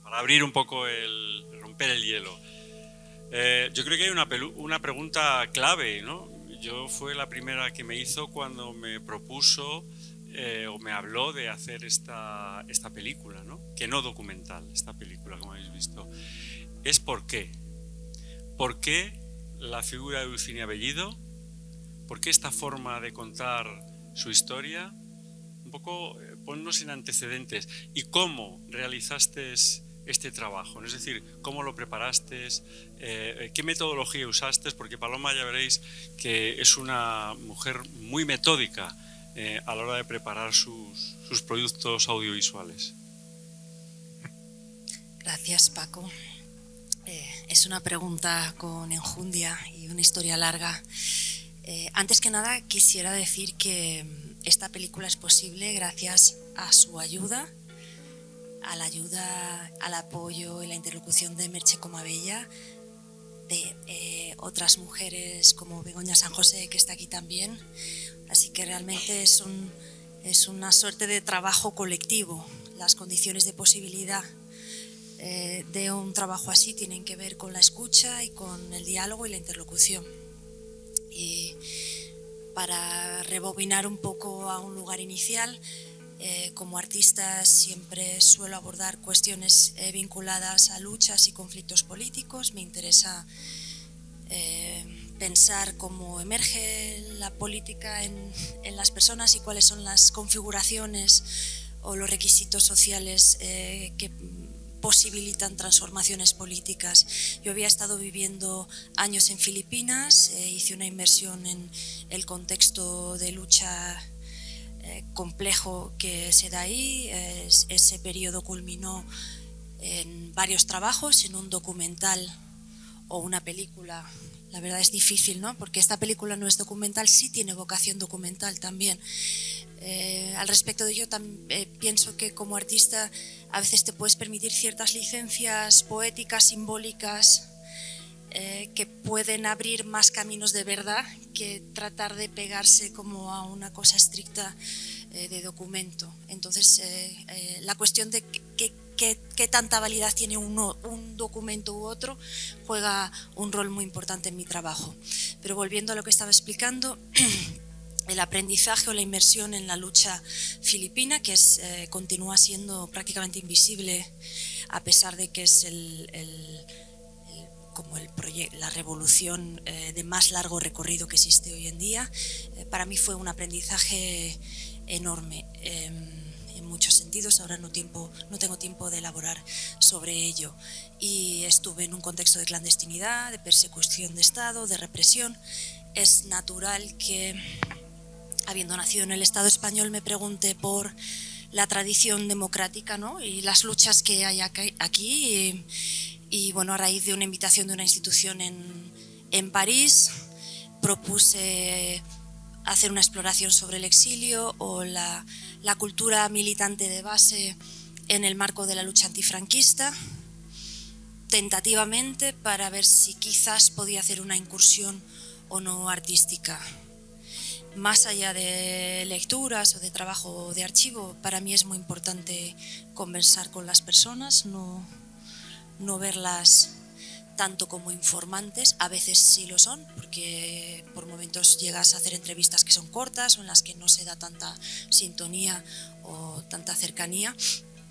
para abrir un poco romper el hielo. Yo creo que hay una pregunta clave, ¿no? Yo fue la primera que me hizo cuando me propuso o me habló de hacer esta película, ¿no? Que no documental, esta película, como habéis visto. Es ¿por qué? ¿Por qué la figura de Dulcinea Bellido? ¿Por qué esta forma de contar su historia? Un poco ponnos en antecedentes. ¿Y cómo realizaste este trabajo? Es decir, ¿cómo lo preparaste? ¿Qué metodología usaste? Porque Paloma, ya veréis que es una mujer muy metódica a la hora de preparar sus productos audiovisuales. Gracias, Paco. Es una pregunta con enjundia y una historia larga. Antes que nada, quisiera decir que esta película es posible gracias a su ayuda, al apoyo y la interlocución de Merche Comabella, de otras mujeres como Begoña San José, que está aquí también. Así que realmente es una suerte de trabajo colectivo. Las condiciones de posibilidad de un trabajo así tienen que ver con la escucha y con el diálogo y la interlocución. Y para rebobinar un poco a un lugar inicial, como artista siempre suelo abordar cuestiones vinculadas a luchas y conflictos políticos. Me interesa pensar cómo emerge la política en las personas y cuáles son las configuraciones o los requisitos sociales que posibilitan transformaciones políticas. Yo había estado viviendo años en Filipinas, hice una inmersión en el contexto de lucha complejo que se da ahí. Ese periodo culminó en varios trabajos, en un documental o una película. La verdad es difícil, ¿no? Porque esta película no es documental, sí tiene vocación documental también. Al respecto de ello, pienso que como artista a veces te puedes permitir ciertas licencias poéticas, simbólicas, que pueden abrir más caminos de verdad que tratar de pegarse como a una cosa estricta de documento. Entonces, la cuestión de qué tanta validad tiene un documento u otro juega un rol muy importante en mi trabajo. Pero volviendo a lo que estaba explicando, el aprendizaje o la inmersión en la lucha filipina, que continúa siendo prácticamente invisible a pesar de que es la revolución de más largo recorrido que existe hoy en día. Para mí fue un aprendizaje enorme en muchos sentidos. Ahora no tengo tiempo de elaborar sobre ello. Y estuve en un contexto de clandestinidad, de persecución de Estado, de represión. Es natural que, habiendo nacido en el Estado español, me pregunte por la tradición democrática, ¿no? Y las luchas que hay aquí. Y bueno, a raíz de una invitación de una institución en París, propuse hacer una exploración sobre el exilio o la cultura militante de base en el marco de la lucha antifranquista, tentativamente, para ver si quizás podía hacer una incursión o no artística. Más allá de lecturas o de trabajo de archivo, para mí es muy importante conversar con las personas, no verlas tanto como informantes. A veces sí lo son, porque por momentos llegas a hacer entrevistas que son cortas o en las que no se da tanta sintonía o tanta cercanía,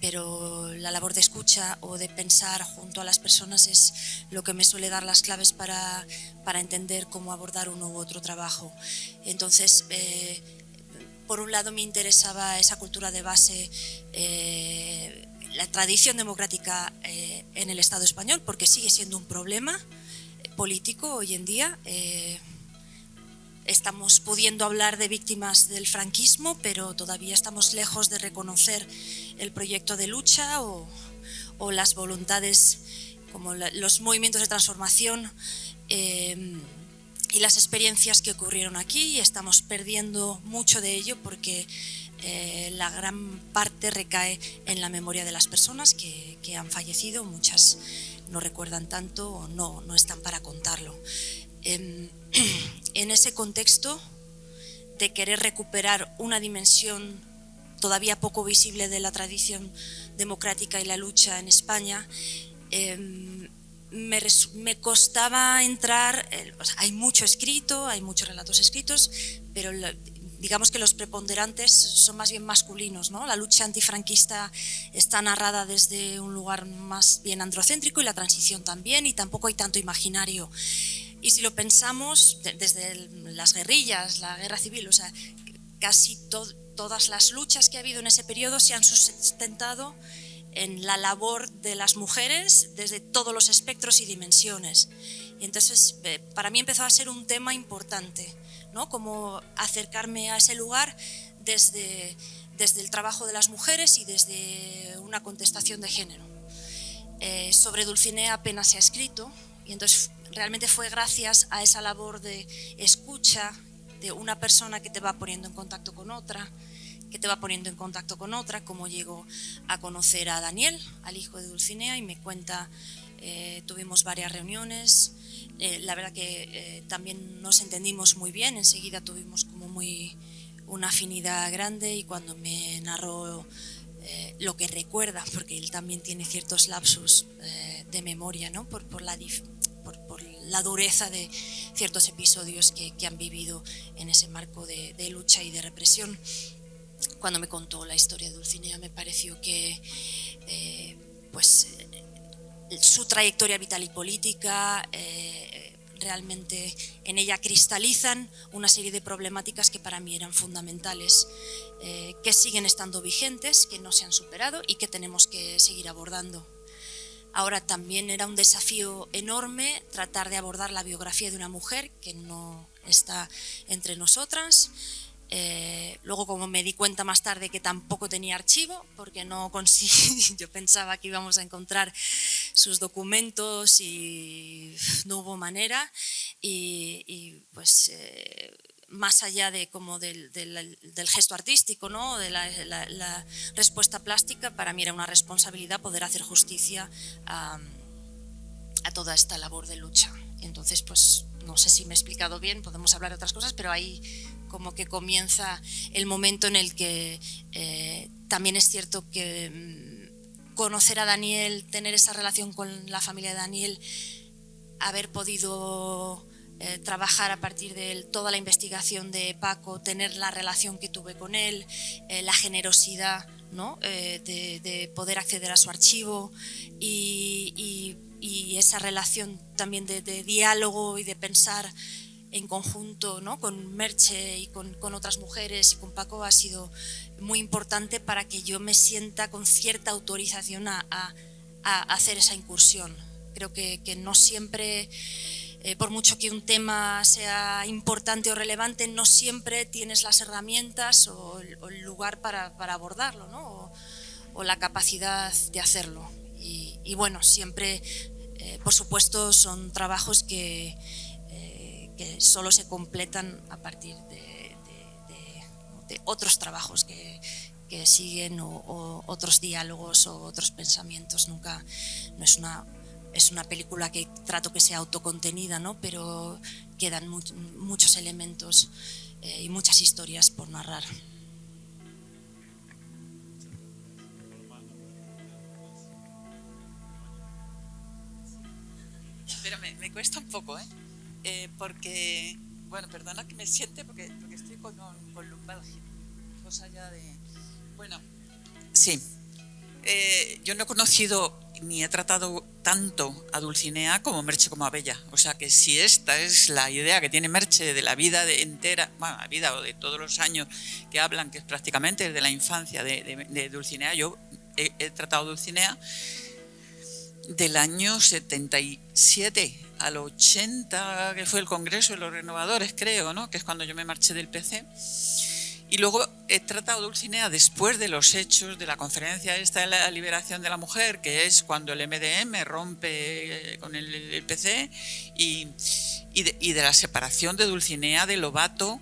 pero la labor de escucha o de pensar junto a las personas es lo que me suele dar las claves para entender cómo abordar uno u otro trabajo. Entonces, por un lado me interesaba esa cultura de base, la tradición democrática en el Estado español, porque sigue siendo un problema político hoy en día. Estamos pudiendo hablar de víctimas del franquismo, pero todavía estamos lejos de reconocer el proyecto de lucha o las voluntades, como los movimientos de transformación y las experiencias que ocurrieron aquí. Y estamos perdiendo mucho de ello porque la gran parte recae en la memoria de las personas que han fallecido. Muchas no recuerdan tanto o no están para contarlo. En ese contexto de querer recuperar una dimensión todavía poco visible de la tradición democrática y la lucha en España, me costaba entrar. O sea, hay mucho escrito, hay muchos relatos escritos, pero digamos que los preponderantes son más bien masculinos, ¿no? La lucha antifranquista está narrada desde un lugar más bien androcéntrico y la transición también, y tampoco hay tanto imaginario. Y si lo pensamos, desde las guerrillas, la guerra civil, o sea, casi todas las luchas que ha habido en ese periodo se han sustentado en la labor de las mujeres desde todos los espectros y dimensiones. Y entonces, para mí empezó a ser un tema importante, ¿no? Cómo acercarme a ese lugar desde el trabajo de las mujeres y desde una contestación de género. Sobre Dulcinea apenas se ha escrito, y entonces realmente fue gracias a esa labor de escucha de una persona que te va poniendo en contacto con otra, como llego a conocer a Daniel, al hijo de Dulcinea, y me cuenta, tuvimos varias reuniones. La verdad que también nos entendimos muy bien, enseguida tuvimos como una afinidad grande, y cuando me narró lo que recuerda, porque él también tiene ciertos lapsus de memoria, ¿no? por la dureza de ciertos episodios que han vivido en ese marco de lucha y de represión. Cuando me contó la historia de Dulcinea, me pareció que su trayectoria vital y política realmente en ella cristalizan una serie de problemáticas que para mí eran fundamentales, que siguen estando vigentes, que no se han superado y que tenemos que seguir abordando. Ahora también era un desafío enorme tratar de abordar la biografía de una mujer que no está entre nosotras. Luego, como me di cuenta más tarde que tampoco tenía archivo, porque no conseguí, yo pensaba que íbamos a encontrar sus documentos y no hubo manera, y pues más allá de como del gesto artístico, ¿no? De la respuesta plástica, para mí era una responsabilidad poder hacer justicia a toda esta labor de lucha. Entonces, pues no sé si me he explicado bien, podemos hablar de otras cosas, pero ahí como que comienza el momento en el que también es cierto que conocer a Daniel, tener esa relación con la familia de Daniel, haber podido trabajar a partir de él toda la investigación de Paco, tener la relación que tuve con él, la generosidad, ¿no? de poder acceder a su archivo y esa relación también de diálogo y de pensar en conjunto, ¿no? Con Merche y con otras mujeres y con Paco ha sido muy importante para que yo me sienta con cierta autorización a hacer esa incursión. Creo que no siempre, por mucho que un tema sea importante o relevante, no siempre tienes las herramientas o el lugar para abordarlo, ¿no? o la capacidad de hacerlo. Y bueno, siempre, por supuesto, son trabajos que solo se completan a partir de otros trabajos que siguen o otros diálogos o otros pensamientos. Nunca, no es una película que trato que sea autocontenida, ¿no? Pero quedan muchos elementos y muchas historias por narrar. Pero me cuesta un poco, porque, bueno, perdona que me siente porque estoy con lumbalgia, cosa ya de... Bueno, sí, yo no he conocido ni he tratado tanto a Dulcinea como Merche como a Bella. O sea que si esta es la idea que tiene Merche de la vida entera, bueno, la vida o de todos los años que hablan, que es prácticamente de la infancia de Dulcinea, yo he tratado a Dulcinea del año 77 al 80, que fue el Congreso de los Renovadores, creo, ¿no? Que es cuando yo me marché del PC. Y luego he tratado Dulcinea después de los hechos de la conferencia esta de la liberación de la mujer, que es cuando el MDM rompe con el PC, y de la separación de Dulcinea de Lobato,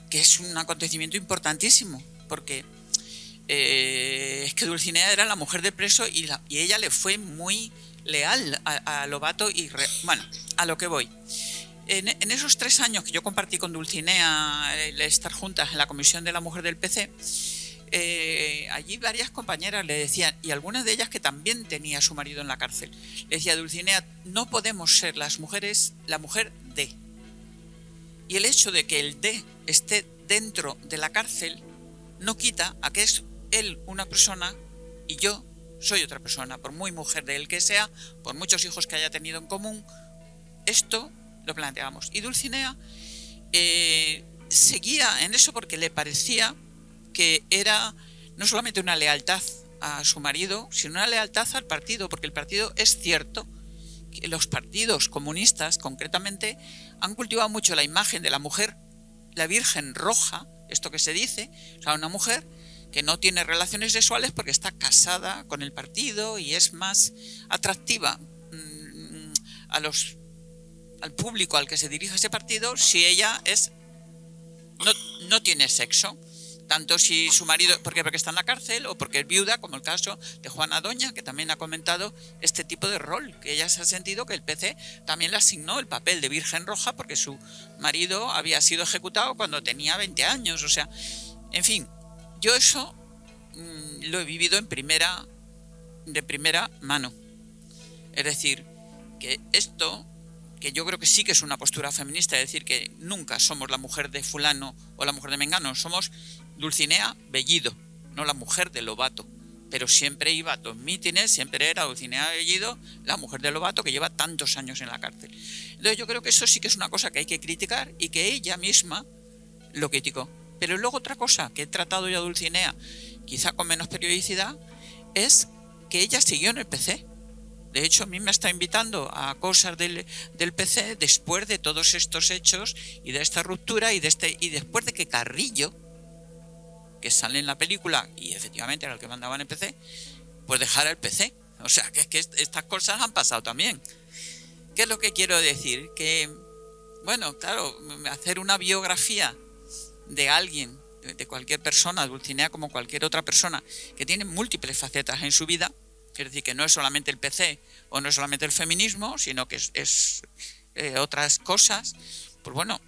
que es un acontecimiento importantísimo, porque es que Dulcinea era la mujer del preso y ella le fue muy leal a Lobato bueno, a lo que voy. En esos 3 años que yo compartí con Dulcinea el estar juntas en la Comisión de la Mujer del PC, allí varias compañeras le decían, y algunas de ellas que también tenía a su marido en la cárcel, le decía: Dulcinea, no podemos ser las mujeres la mujer de. Y el hecho de que el de esté dentro de la cárcel no quita a que es él una persona y yo soy otra persona, por muy mujer de él que sea, por muchos hijos que haya tenido en común. Esto lo planteamos. Y Dulcinea seguía en eso porque le parecía que era no solamente una lealtad a su marido, sino una lealtad al partido, porque el partido, es cierto que los partidos comunistas concretamente han cultivado mucho la imagen de la mujer, la Virgen Roja, esto que se dice, o sea, una mujer que no tiene relaciones sexuales porque está casada con el partido y es más atractiva al público al que se dirige ese partido si ella no tiene sexo. Tanto si su marido, porque está en la cárcel o porque es viuda, como el caso de Juana Doña, que también ha comentado este tipo de rol, que ella se ha sentido que el PC también le asignó el papel de Virgen Roja porque su marido había sido ejecutado cuando tenía 20 años. O sea, en fin, yo eso lo he vivido de primera mano. Es decir, que esto, que yo creo que sí que es una postura feminista, es decir, que nunca somos la mujer de fulano o la mujer de mengano, somos Dulcinea Bellido, no la mujer de Lobato, pero siempre iba a los mítines, siempre era Dulcinea Bellido, la mujer de Lobato, que lleva tantos años en la cárcel. Entonces yo creo que eso sí que es una cosa que hay que criticar y que ella misma lo criticó. Pero luego otra cosa que he tratado yo a Dulcinea, quizá con menos periodicidad, es que ella siguió en el PC. De hecho, a mí me está invitando a cosas del PC después de todos estos hechos y de esta ruptura y después de que Carrillo, que sale en la película y efectivamente era el que mandaba en el PC, pues dejara el PC. O sea, que es que estas cosas han pasado también. ¿Qué es lo que quiero decir? Que, bueno, claro, hacer una biografía de alguien, de cualquier persona, Dulcinea como cualquier otra persona, que tiene múltiples facetas en su vida, es decir, que no es solamente el PC o no es solamente el feminismo, sino que es otras cosas, pues bueno.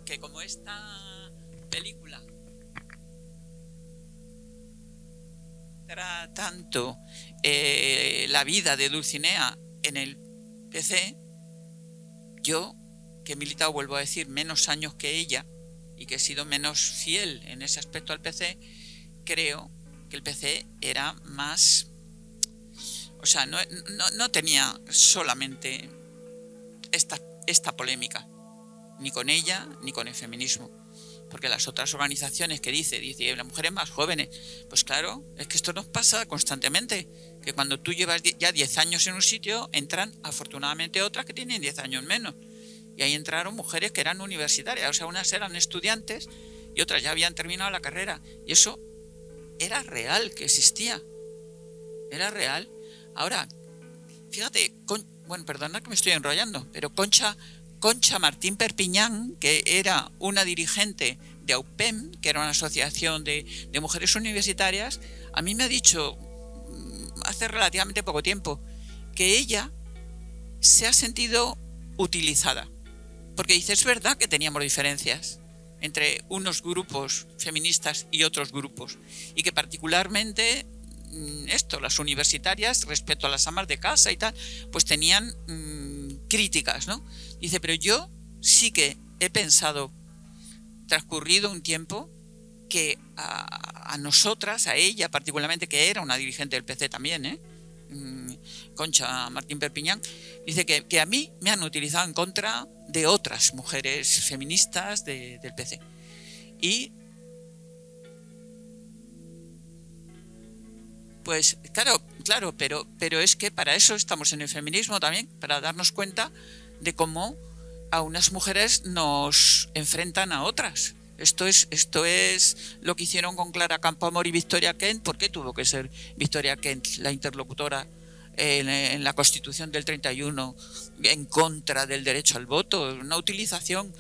Que como esta película trata tanto la vida de Dulcinea en el PC, yo, que he militado, vuelvo a decir, menos años que ella y que he sido menos fiel en ese aspecto al PC, creo que el PC era más, o sea, no tenía solamente esta polémica, ni con ella ni con el feminismo, porque las otras organizaciones que dice las mujeres más jóvenes, pues claro, es que esto nos pasa constantemente, que cuando tú llevas ya 10 años en un sitio, entran afortunadamente otras que tienen 10 años menos, y ahí entraron mujeres que eran universitarias, o sea, unas eran estudiantes y otras ya habían terminado la carrera, y eso era real, que existía, era real. Ahora, fíjate, bueno, perdonad que me estoy enrollando, pero Concha Martín Perpiñán, que era una dirigente de AUPEM, que era una asociación de mujeres universitarias, a mí me ha dicho hace relativamente poco tiempo que ella se ha sentido utilizada, porque dice, es verdad que teníamos diferencias entre unos grupos feministas y otros grupos, y que particularmente las universitarias respecto a las amas de casa y tal, pues tenían críticas, ¿no? Dice, pero yo sí que he pensado, transcurrido un tiempo, que a nosotras, a ella particularmente, que era una dirigente del PC también, Concha Martín Perpiñán, dice que a mí me han utilizado en contra de otras mujeres feministas del PC. Y pues claro, pero es que para eso estamos en el feminismo también, para darnos cuenta de cómo a unas mujeres nos enfrentan a otras. Esto es lo que hicieron con Clara Campoamor y Victoria Kent. ¿Por qué tuvo que ser Victoria Kent la interlocutora en la Constitución del 31 en contra del derecho al voto? Una utilización.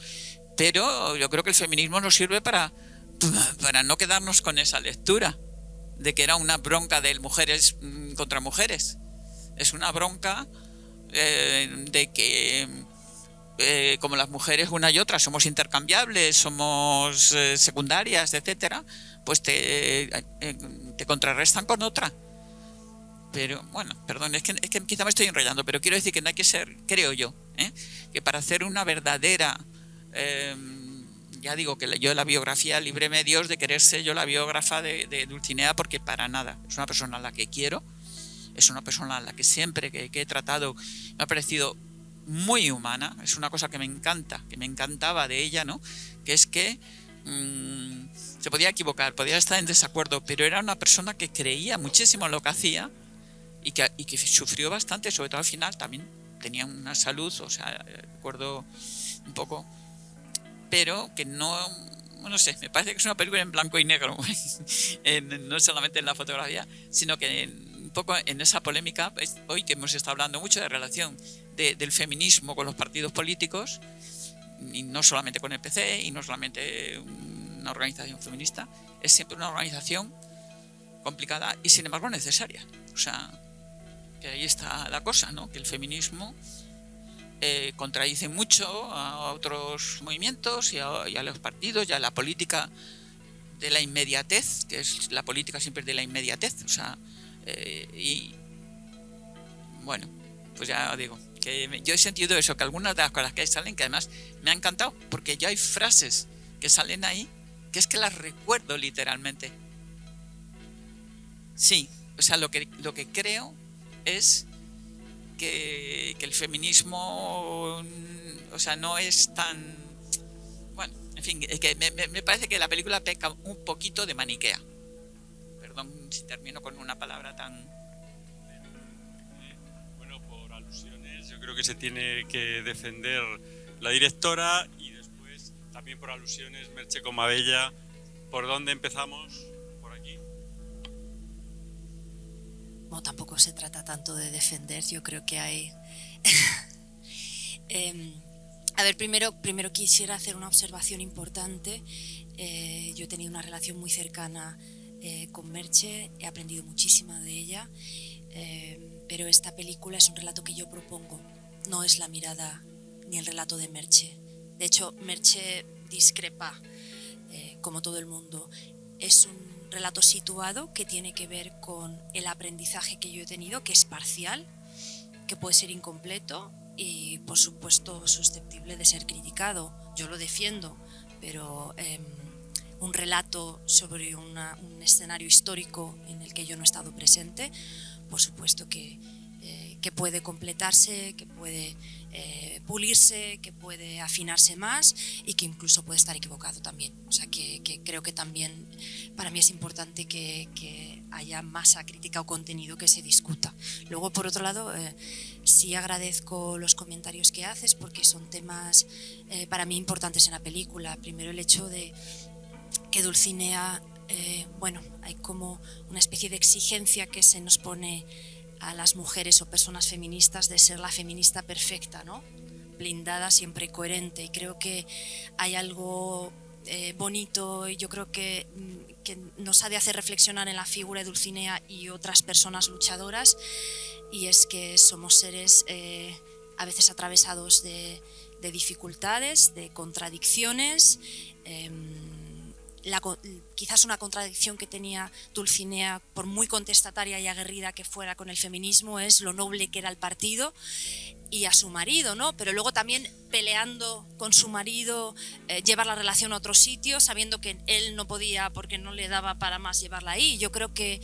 Pero yo creo que el feminismo nos sirve para no quedarnos con esa lectura de que era una bronca de mujeres contra mujeres. Es una bronca de que como las mujeres una y otra somos intercambiables, somos secundarias, etcétera, pues te contrarrestan con otra. Pero bueno, perdón, es que quizá me estoy enrollando, pero quiero decir que no hay que ser, creo yo, que para hacer una verdadera, ya digo que yo la biografía, líbreme Dios de querer ser yo la biógrafa de Dulcinea, porque para nada, es una persona a la que quiero, es una persona a la que siempre que he tratado me ha parecido muy humana. Es una cosa que me encanta, que me encantaba de ella, ¿no? Que es que se podía equivocar, podía estar en desacuerdo, pero era una persona que creía muchísimo en lo que hacía y que sufrió bastante, sobre todo al final. También tenía una salud, o sea, recuerdo un poco, pero que no sé, me parece que es una película en blanco y negro, no solamente en la fotografía, sino que un poco en esa polémica, hoy que hemos estado hablando mucho de relación del feminismo con los partidos políticos, y no solamente con el PC, y no solamente una organización feminista, es siempre una organización complicada y sin embargo necesaria. O sea, que ahí está la cosa, ¿no? Que el feminismo contradice mucho a otros movimientos y a los partidos y a la política de la inmediatez, que es la política siempre de la inmediatez. O sea, y bueno, pues ya digo, que yo he sentido eso, que algunas de las cosas que salen, que además me ha encantado, porque ya hay frases que salen ahí, que es que las recuerdo literalmente. Sí, o sea, lo que creo es que el feminismo, o sea, no es tan... Bueno, en fin, es que me parece que la película peca un poquito de maniquea. Perdón si termino con una palabra tan... Bueno, por alusiones, yo creo que se tiene que defender la directora y después también por alusiones Merche Comabella. ¿Por dónde empezamos? ¿Por aquí? No, tampoco se trata tanto de defender, yo creo que hay... A ver, primero quisiera hacer una observación importante. Yo he tenido una relación muy cercana con Merche, he aprendido muchísimo de ella, pero esta película es un relato que yo propongo, no es la mirada ni el relato de Merche. De hecho, Merche discrepa, como todo el mundo. Es un relato situado que tiene que ver con el aprendizaje que yo he tenido, que es parcial, que puede ser incompleto y, por supuesto, susceptible de ser criticado. Yo lo defiendo, pero un relato sobre un escenario histórico en el que yo no he estado presente, por supuesto que puede completarse, que puede pulirse, que puede afinarse más y que incluso puede estar equivocado también. O sea, que creo que también para mí es importante que haya masa crítica o contenido que se discuta. Luego, por otro lado, sí agradezco los comentarios que haces porque son temas para mí importantes en la película. Primero, el hecho de que Dulcinea, bueno, hay como una especie de exigencia que se nos pone a las mujeres o personas feministas de ser la feminista perfecta, ¿no? Blindada, siempre coherente. Y creo que hay algo bonito y yo creo que nos ha de hacer reflexionar en la figura de Dulcinea y otras personas luchadoras, y es que somos seres a veces atravesados de dificultades, de contradicciones. Quizás una contradicción que tenía Dulcinea, por muy contestataria y aguerrida que fuera con el feminismo, es lo noble que era el partido y a su marido, ¿no? Pero luego también peleando con su marido, llevar la relación a otro sitio, sabiendo que él no podía porque no le daba para más llevarla ahí. Yo creo que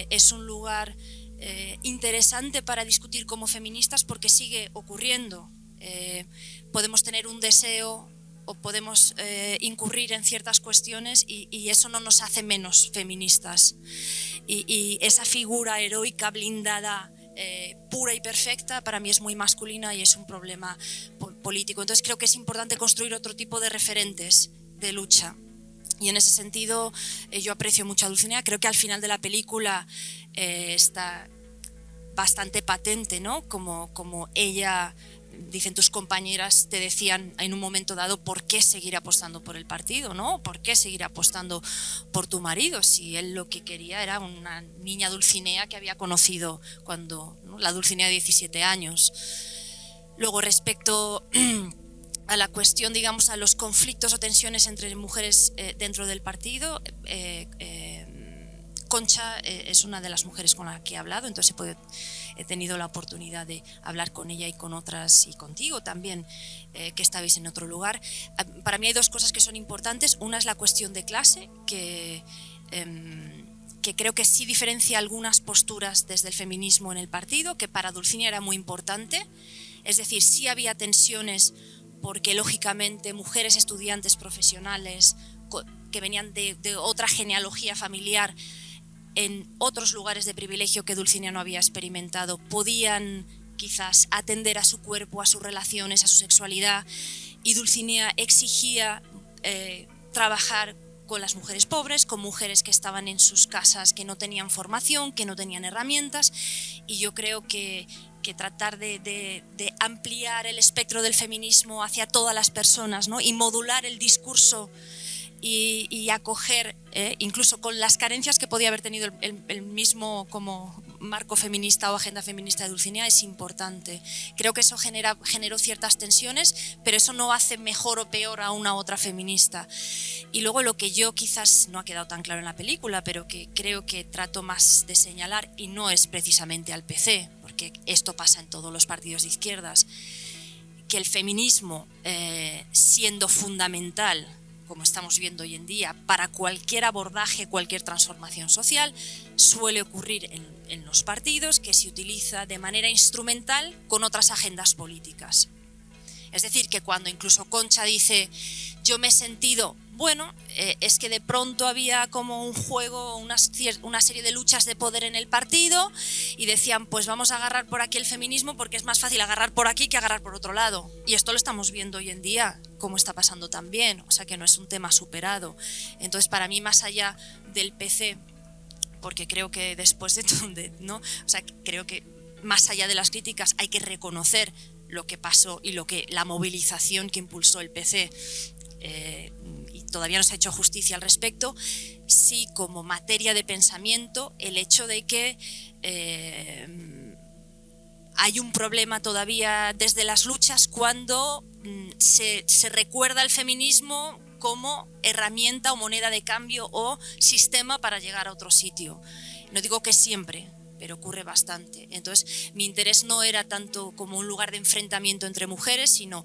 es un lugar interesante para discutir como feministas porque sigue ocurriendo. Podemos tener un deseo o podemos incurrir en ciertas cuestiones y eso no nos hace menos feministas. Y esa figura heroica, blindada, pura y perfecta, para mí es muy masculina y es un problema político. Entonces creo que es importante construir otro tipo de referentes de lucha. Y en ese sentido yo aprecio mucho a Dulcinea. Creo que al final de la película está bastante patente, ¿no? Como ella dicen tus compañeras, te decían en un momento dado por qué seguir apostando por el partido, ¿no? ¿Por qué seguir apostando por tu marido? Si él lo que quería era una niña Dulcinea que había conocido cuando, ¿no? La Dulcinea de 17 años. Luego, respecto a la cuestión, digamos, a los conflictos o tensiones entre mujeres dentro del partido, Concha es una de las mujeres con las que he hablado, entonces he tenido la oportunidad de hablar con ella y con otras, y contigo también, que estabais en otro lugar. Para mí hay dos cosas que son importantes. Una es la cuestión de clase, que creo que sí diferencia algunas posturas desde el feminismo en el partido, que para Dulcinea era muy importante. Es decir, sí había tensiones porque, lógicamente, mujeres estudiantes profesionales que venían de otra genealogía familiar, en otros lugares de privilegio que Dulcinea no había experimentado, podían quizás atender a su cuerpo, a sus relaciones, a su sexualidad, y Dulcinea exigía trabajar con las mujeres pobres, con mujeres que estaban en sus casas, que no tenían formación, que no tenían herramientas, y yo creo que tratar de ampliar el espectro del feminismo hacia todas las personas, ¿no? Y modular el discurso y acoger, incluso con las carencias que podía haber tenido el mismo como marco feminista o agenda feminista de Dulcinea, es importante. Creo que eso generó ciertas tensiones, pero eso no hace mejor o peor a una u otra feminista. Y luego lo que yo quizás no ha quedado tan claro en la película, pero que creo que trato más de señalar, y no es precisamente al PC, porque esto pasa en todos los partidos de izquierdas, que el feminismo, siendo fundamental, como estamos viendo hoy en día, para cualquier abordaje, cualquier transformación social, suele ocurrir en los partidos, que se utiliza de manera instrumental con otras agendas políticas. Es decir, que cuando incluso Concha dice, yo me he sentido, bueno, es que de pronto había como un juego, una serie de luchas de poder en el partido, y decían, pues vamos a agarrar por aquí el feminismo porque es más fácil agarrar por aquí que agarrar por otro lado. Y esto lo estamos viendo hoy en día, como está pasando también, o sea que no es un tema superado. Entonces, para mí, más allá del PC, porque creo que después de todo, ¿no? O sea, creo que más allá de las críticas hay que reconocer lo que pasó y la movilización que impulsó el PC, y todavía no se ha hecho justicia al respecto. Sí, como materia de pensamiento, el hecho de que hay un problema todavía desde las luchas cuando se recuerda el feminismo como herramienta o moneda de cambio o sistema para llegar a otro sitio. No digo que siempre, pero ocurre bastante. Entonces, mi interés no era tanto como un lugar de enfrentamiento entre mujeres, sino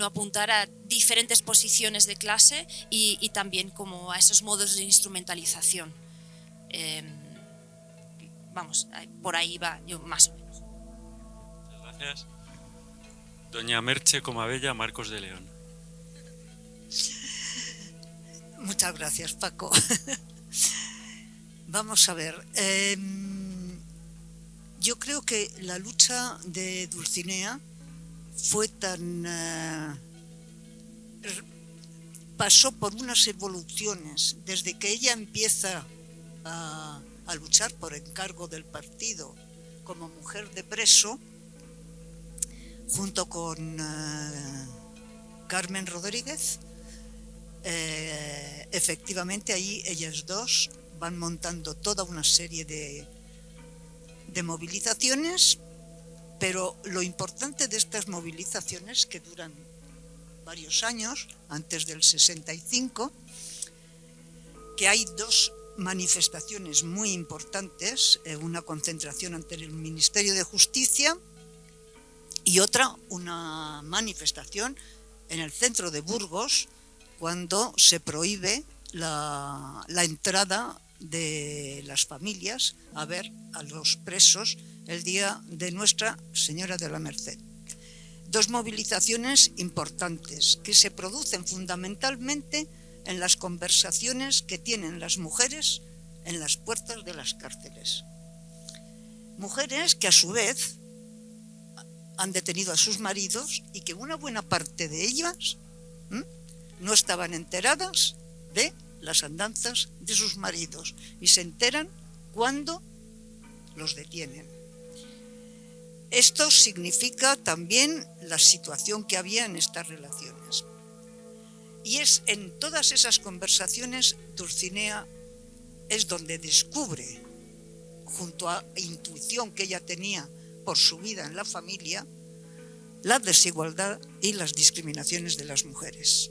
apuntar a diferentes posiciones de clase y también como a esos modos de instrumentalización. Vamos, por ahí va yo más o menos. Muchas gracias. Doña Merche Comabella, Marcos de León. Muchas gracias, Paco. Vamos a ver. Yo creo que la lucha de Dulcinea fue pasó por unas evoluciones desde que ella empieza a luchar por encargo del partido como mujer de preso, junto con Carmen Rodríguez. Efectivamente, ahí ellas dos van montando toda una serie de movilizaciones, pero lo importante de estas movilizaciones, que duran varios años, antes del 65, que hay dos manifestaciones muy importantes, una concentración ante el Ministerio de Justicia y otra, una manifestación en el centro de Burgos, cuando se prohíbe la entrada de las familias a ver a los presos el día de Nuestra Señora de la Merced. Dos movilizaciones importantes que se producen fundamentalmente en las conversaciones que tienen las mujeres en las puertas de las cárceles. Mujeres que a su vez han detenido a sus maridos y que una buena parte de ellas no estaban enteradas de las andanzas de sus maridos y se enteran cuando los detienen. Esto significa también la situación que había en estas relaciones. Y es en todas esas conversaciones Dulcinea es donde descubre, junto a la intuición que ella tenía por su vida en la familia, la desigualdad y las discriminaciones de las mujeres.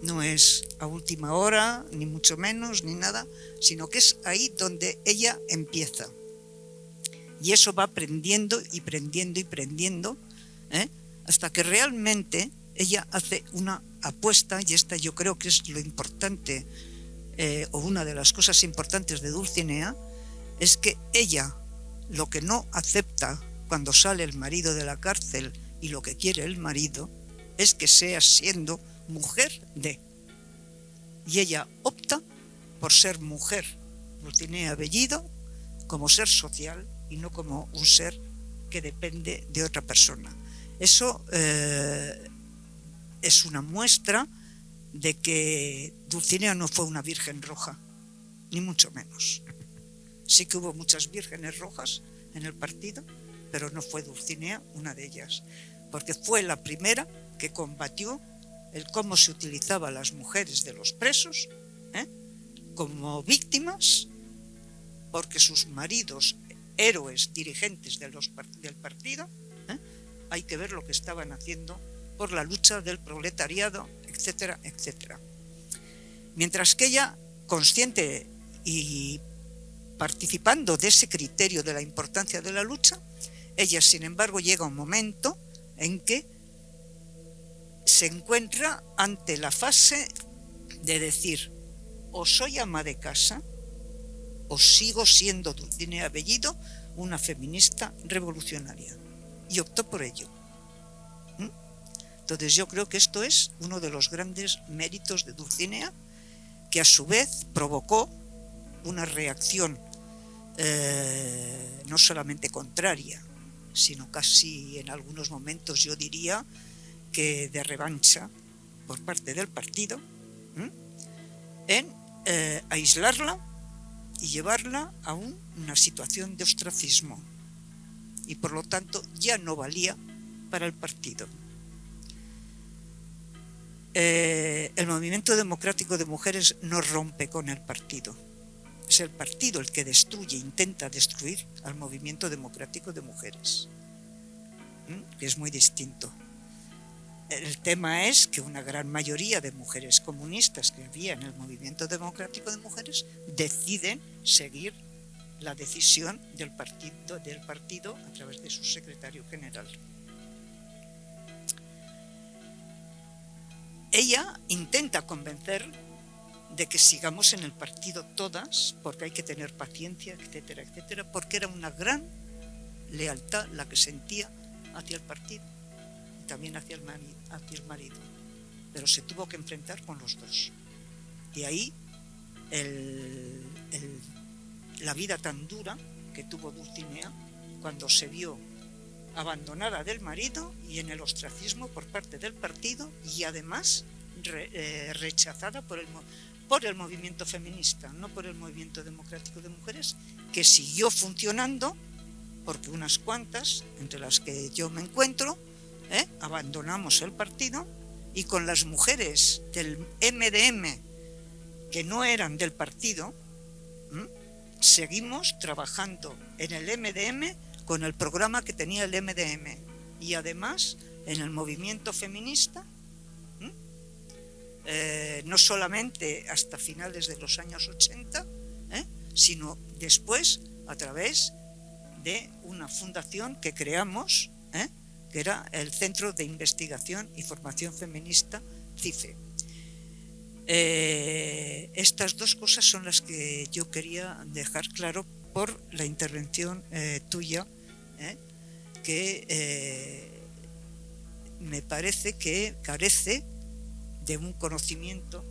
No es a última hora, ni mucho menos, ni nada, sino que es ahí donde ella empieza. Y eso va aprendiendo y prendiendo y prendiendo, hasta que realmente ella hace una apuesta, y esta yo creo que es lo importante, o una de las cosas importantes de Dulcinea, es que ella lo que no acepta cuando sale el marido de la cárcel y lo que quiere el marido es que sea siendo mujer de. Y ella opta por ser mujer, Dulcinea Bellido, como ser social y no como un ser que depende de otra persona. Eso es una muestra de que Dulcinea no fue una virgen roja, ni mucho menos. Sí que hubo muchas vírgenes rojas en el partido, pero no fue Dulcinea una de ellas, porque fue la primera que combatió el cómo se utilizaba a las mujeres de los presos como víctimas, porque sus maridos, héroes dirigentes del partido, hay que ver lo que estaban haciendo por la lucha del proletariado, etcétera, etcétera. Mientras que ella, consciente y participando de ese criterio de la importancia de la lucha, ella, sin embargo, llega un momento en que se encuentra ante la fase de decir: o soy ama de casa o sigo siendo Dulcinea Bellido una feminista revolucionaria, y optó por ello. Entonces yo creo que esto es uno de los grandes méritos de Dulcinea, que a su vez provocó una reacción no solamente contraria, sino casi en algunos momentos yo diría que de revancha por parte del partido, en aislarla y llevarla a una situación de ostracismo, y por lo tanto ya no valía para el partido. El movimiento democrático de mujeres no rompe con el partido. Es el partido el que destruye, intenta destruir al movimiento democrático de mujeres, que es muy distinto. El tema es que una gran mayoría de mujeres comunistas que había en el movimiento democrático de mujeres deciden seguir la decisión del partido a través de su secretario general. Ella intenta convencer de que sigamos en el partido todas, porque hay que tener paciencia, etcétera, etcétera, porque era una gran lealtad la que sentía hacia el partido y también hacia el marido, pero se tuvo que enfrentar con los dos. Y ahí la vida tan dura que tuvo Dulcinea cuando se vio abandonada del marido y en el ostracismo por parte del partido, y además rechazada por el movimiento feminista, no por el movimiento democrático de mujeres, que siguió funcionando, porque unas cuantas, entre las que yo me encuentro, abandonamos el partido, y con las mujeres del MDM que no eran del partido, seguimos trabajando en el MDM con el programa que tenía el MDM, y además en el movimiento feminista, no solamente hasta finales de los años 80, sino después a través de una fundación que creamos, que era el Centro de Investigación y Formación Feminista, CIFE. Estas dos cosas son las que yo quería dejar claro por la intervención tuya, que me parece que carece de un conocimiento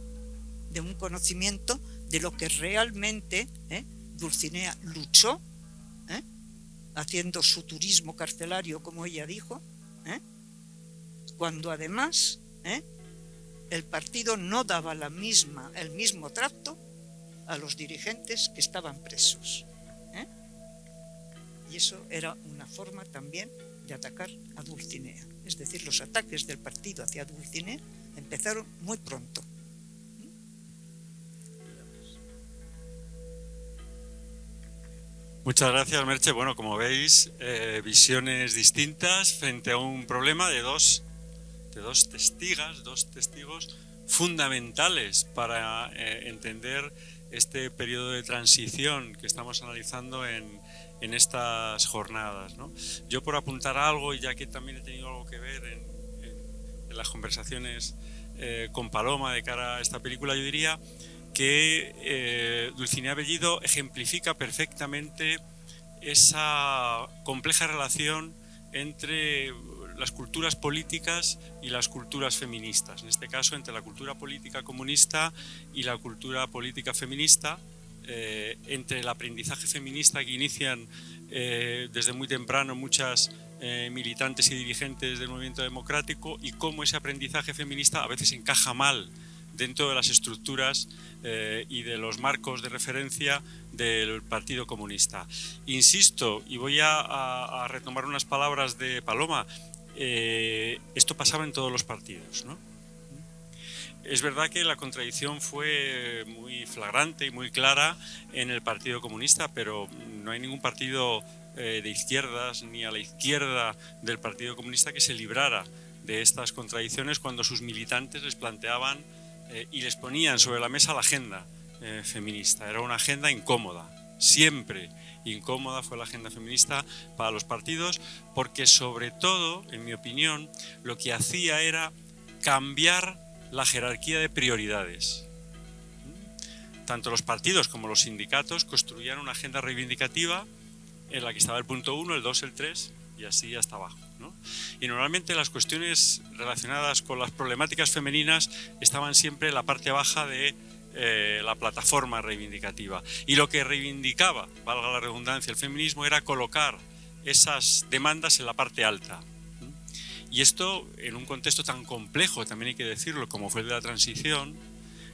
de lo que realmente Dulcinea luchó, haciendo su turismo carcelario, como ella dijo, cuando además el partido no daba el mismo trato a los dirigentes que estaban presos. Y eso era una forma también de atacar a Dulcinea. Es decir, los ataques del partido hacia Dulcinea empezaron muy pronto. Muchas gracias, Merche. Bueno, como veis, visiones distintas frente a un problema de dos testigos fundamentales para entender este periodo de transición que estamos analizando en estas jornadas, ¿no? Yo, por apuntar algo, y ya que también he tenido algo que ver en las conversaciones con Paloma de cara a esta película, yo diría que Dulcinea Bellido ejemplifica perfectamente esa compleja relación entre las culturas políticas y las culturas feministas, en este caso entre la cultura política comunista y la cultura política feminista, entre el aprendizaje feminista que inician desde muy temprano muchas militantes y dirigentes del movimiento democrático, y cómo ese aprendizaje feminista a veces encaja mal dentro de las estructuras y de los marcos de referencia del Partido Comunista. Insisto, y voy a retomar unas palabras de Paloma, esto pasaba en todos los partidos, ¿no? Es verdad que la contradicción fue muy flagrante y muy clara en el Partido Comunista, pero no hay ningún partido de izquierdas ni a la izquierda del Partido Comunista que se librara de estas contradicciones cuando sus militantes les planteaban y les ponían sobre la mesa la agenda feminista. Era una agenda incómoda, siempre incómoda fue la agenda feminista para los partidos, porque sobre todo, en mi opinión, lo que hacía era cambiar la jerarquía de prioridades. Tanto los partidos como los sindicatos construían una agenda reivindicativa en la que estaba el punto 1, el 2, el 3 y así hasta abajo, ¿no? Y normalmente las cuestiones relacionadas con las problemáticas femeninas estaban siempre en la parte baja de la plataforma reivindicativa. Y lo que reivindicaba, valga la redundancia, el feminismo era colocar esas demandas en la parte alta. Y esto, en un contexto tan complejo, también hay que decirlo, como fue el de la transición,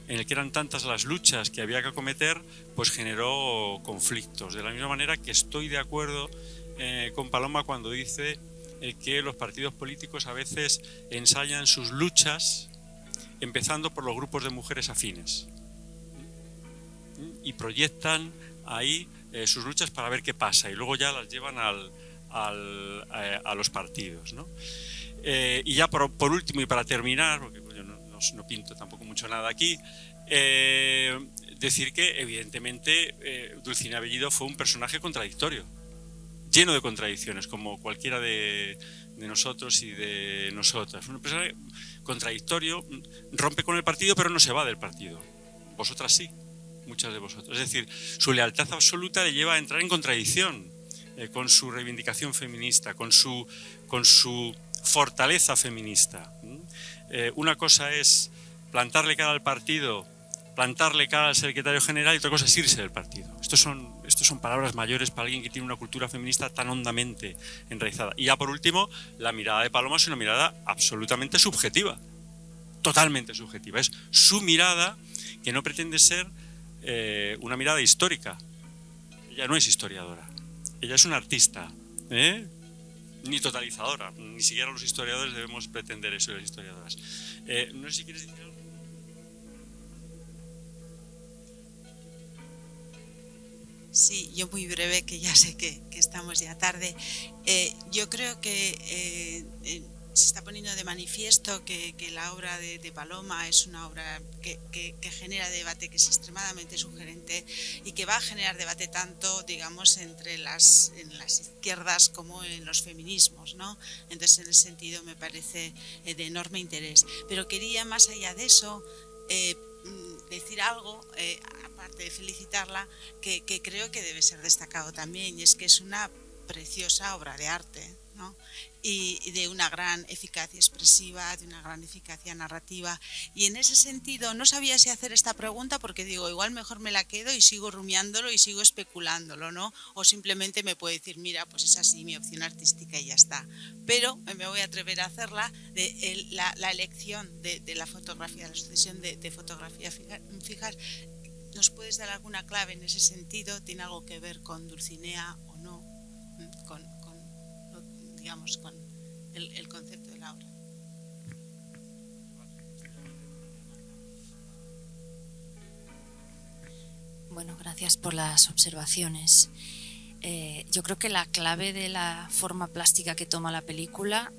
en el que eran tantas las luchas que había que acometer, pues generó conflictos. De la misma manera que estoy de acuerdo con Paloma cuando dice que los partidos políticos a veces ensayan sus luchas empezando por los grupos de mujeres afines y proyectan ahí sus luchas para ver qué pasa y luego ya las llevan a los partidos, ¿no? Y ya por último y para terminar, porque yo no pinto tampoco mucho nada aquí, decir que evidentemente Dulcinea Bellido fue un personaje contradictorio, lleno de contradicciones, como cualquiera de nosotros y de nosotras. Un personaje contradictorio, rompe con el partido pero no se va del partido. Vosotras sí, muchas de vosotras. Es decir, su lealtad absoluta le lleva a entrar en contradicción con su reivindicación feminista, con su fortaleza feminista. Una cosa es plantarle cara al partido, plantarle cara al secretario general, y otra cosa es irse del partido. Estos son palabras mayores para alguien que tiene una cultura feminista tan hondamente enraizada. Y ya por último, la mirada de Paloma es una mirada absolutamente subjetiva, totalmente subjetiva. Es su mirada, que no pretende ser una mirada histórica. Ella no es historiadora, ella es una artista, ni totalizadora. Ni siquiera los historiadores debemos pretender eso de las historiadoras. No sé si quieres decir algo. Sí, yo muy breve, que ya sé que estamos ya tarde. Yo creo que se está poniendo de manifiesto que la obra de Paloma es una obra que genera debate, que es extremadamente sugerente y que va a generar debate tanto, digamos, en las izquierdas como en los feminismos, ¿no? Entonces, en ese sentido me parece de enorme interés. Pero quería, más allá de eso, decir algo, aparte de felicitarla, que creo que debe ser destacado también, y es que es una preciosa obra de arte, ¿no? Y de una gran eficacia expresiva, de una gran eficacia narrativa. Y en ese sentido no sabía si hacer esta pregunta, porque digo, igual mejor me la quedo y sigo rumiándolo y sigo especulándolo, ¿no? O simplemente me puede decir, mira, pues es así mi opción artística y ya está. Pero me voy a atrever a hacerla, la elección de la fotografía, de la sucesión de fotografía fijas. ¿Nos puedes dar alguna clave en ese sentido? ¿Tiene algo que ver con Dulcinea o no? digamos, con el concepto de la obra. Bueno, gracias por las observaciones. Yo creo que la clave de la forma plástica que toma la película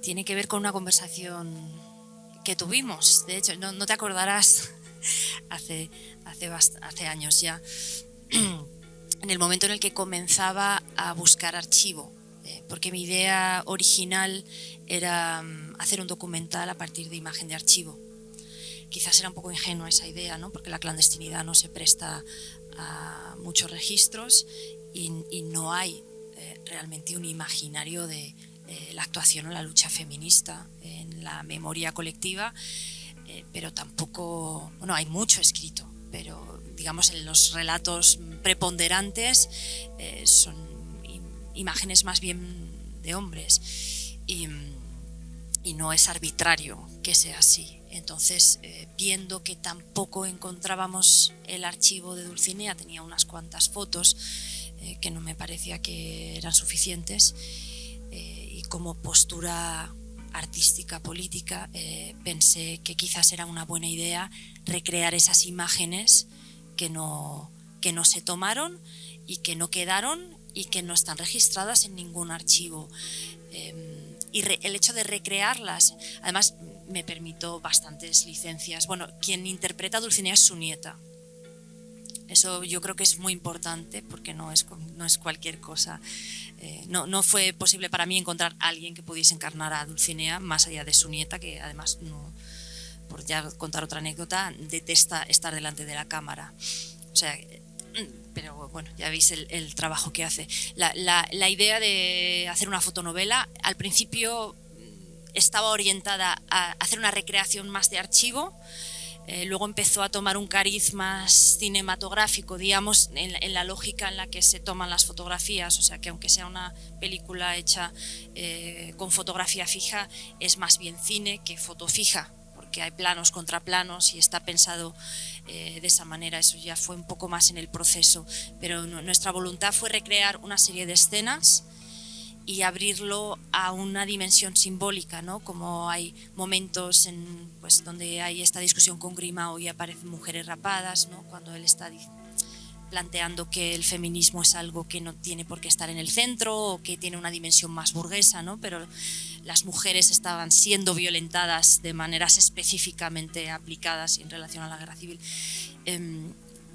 tiene que ver con una conversación que tuvimos. De hecho, no te acordarás, hace años ya, en el momento en el que comenzaba a buscar archivo, porque mi idea original era hacer un documental a partir de imagen de archivo. Quizás era un poco ingenua esa idea, ¿no? Porque la clandestinidad no se presta a muchos registros y no hay realmente un imaginario de la actuación o la lucha feminista en la memoria colectiva, pero tampoco, bueno, hay mucho escrito, pero digamos en los relatos preponderantes son imágenes más bien de hombres y no es arbitrario que sea así. Entonces, viendo que tampoco encontrábamos el archivo de Dulcinea, tenía unas cuantas fotos que no me parecía que eran suficientes, y como postura artística, política, pensé que quizás era una buena idea recrear esas imágenes que no se tomaron y que no quedaron y que no están registradas en ningún archivo. Y el hecho de recrearlas, además me permito bastantes licencias. Bueno, quien interpreta a Dulcinea es su nieta. Eso yo creo que es muy importante porque no es cualquier cosa. No fue posible para mí encontrar a alguien que pudiese encarnar a Dulcinea más allá de su nieta, que además, por ya contar otra anécdota, detesta estar delante de la cámara. O sea, pero bueno, ya veis el trabajo que hace. La idea de hacer una fotonovela al principio estaba orientada a hacer una recreación más de archivo, luego empezó a tomar un cariz más cinematográfico, digamos, en la lógica en la que se toman las fotografías, o sea que aunque sea una película hecha con fotografía fija, es más bien cine que foto fija, porque hay planos contra planos y está pensado de esa manera. Eso ya fue un poco más en el proceso, pero nuestra voluntad fue recrear una serie de escenas y abrirlo a una dimensión simbólica, ¿no? Como hay momentos pues, donde hay esta discusión con Grimao y aparecen mujeres rapadas, ¿no? Cuando él está planteando que el feminismo es algo que no tiene por qué estar en el centro o que tiene una dimensión más burguesa, ¿no? Pero las mujeres estaban siendo violentadas de maneras específicamente aplicadas en relación a la guerra civil.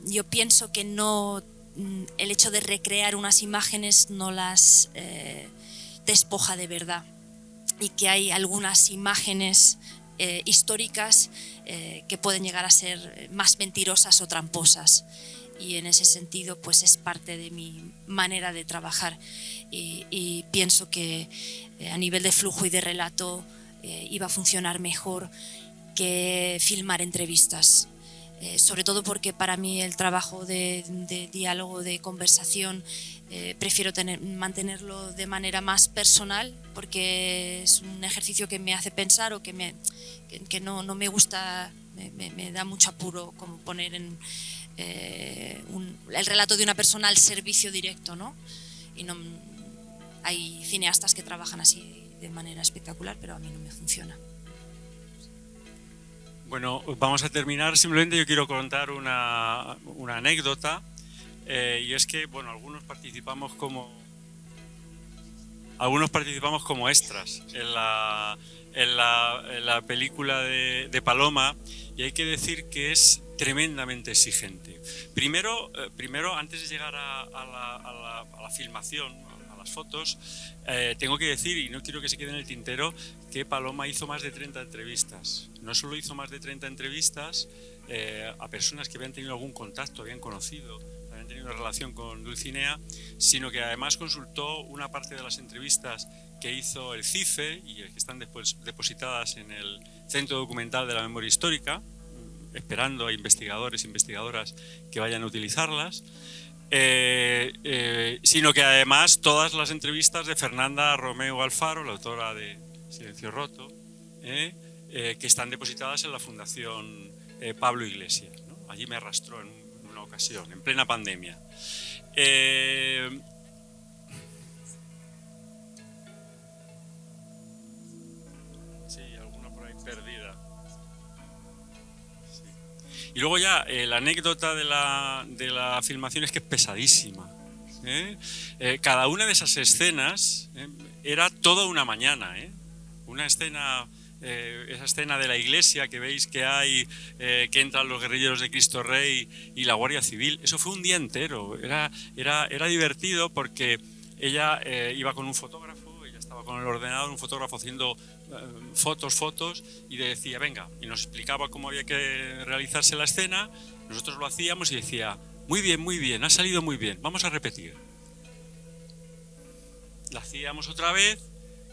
Yo pienso que el hecho de recrear unas imágenes no las despoja de verdad, y que hay algunas imágenes históricas que pueden llegar a ser más mentirosas o tramposas, y en ese sentido pues es parte de mi manera de trabajar, y pienso que a nivel de flujo y de relato iba a funcionar mejor que filmar entrevistas. Sobre todo porque para mí el trabajo de diálogo, de conversación, prefiero mantenerlo de manera más personal, porque es un ejercicio que me hace pensar o que no me gusta, me da mucho apuro como poner el relato de una persona al servicio directo, ¿no? Y hay cineastas que trabajan así de manera espectacular, pero a mí no me funciona. Bueno, vamos a terminar. Simplemente yo quiero contar una anécdota, y es que, bueno, algunos participamos como extras en la película de Paloma, y hay que decir que es tremendamente exigente. Primero, antes de llegar a la filmación, a las fotos, tengo que decir, y no quiero que se quede en el tintero, que Paloma hizo más de 30 entrevistas. No solo hizo más de 30 entrevistas a personas que habían tenido algún contacto, habían conocido, habían tenido una relación con Dulcinea, sino que además consultó una parte de las entrevistas que hizo el CIFE y que están después depositadas en el Centro Documental de la Memoria Histórica, esperando a investigadores e investigadoras que vayan a utilizarlas. Sino que además todas las entrevistas de Fernanda Romeu Alfaro, la autora de Silencio Roto, que están depositadas en la Fundación Pablo Iglesias, ¿no? Allí me arrastró en una ocasión, en plena pandemia. Perdida. Sí. Y luego ya la anécdota de la filmación es que es pesadísima. Cada una de esas escenas era toda una mañana. Una escena, esa escena de la iglesia que veis que hay, que entran los guerrilleros de Cristo Rey y la Guardia Civil, eso fue un día entero. Era divertido porque ella iba con un fotógrafo, ella estaba con el ordenador, un fotógrafo haciendo fotos, y decía, venga, y nos explicaba cómo había que realizarse la escena, nosotros lo hacíamos y decía, muy bien, ha salido muy bien, vamos a repetir. La hacíamos otra vez.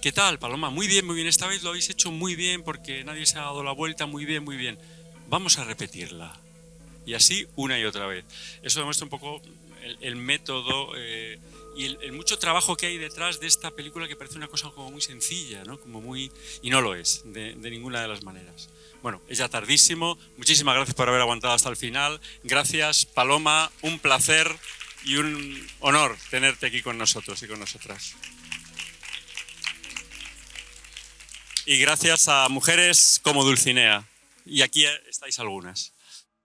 ¿Qué tal, Paloma? Muy bien, esta vez lo habéis hecho muy bien porque nadie se ha dado la vuelta, muy bien. Vamos a repetirla. Y así una y otra vez. Eso demuestra un poco el método y el mucho trabajo que hay detrás de esta película, que parece una cosa como muy sencilla, ¿no? Y no lo es, de ninguna de las maneras. Bueno, es ya tardísimo. Muchísimas gracias por haber aguantado hasta el final. Gracias, Paloma. Un placer y un honor tenerte aquí con nosotros y con nosotras. Y gracias a mujeres como Dulcinea. Y aquí estáis algunas.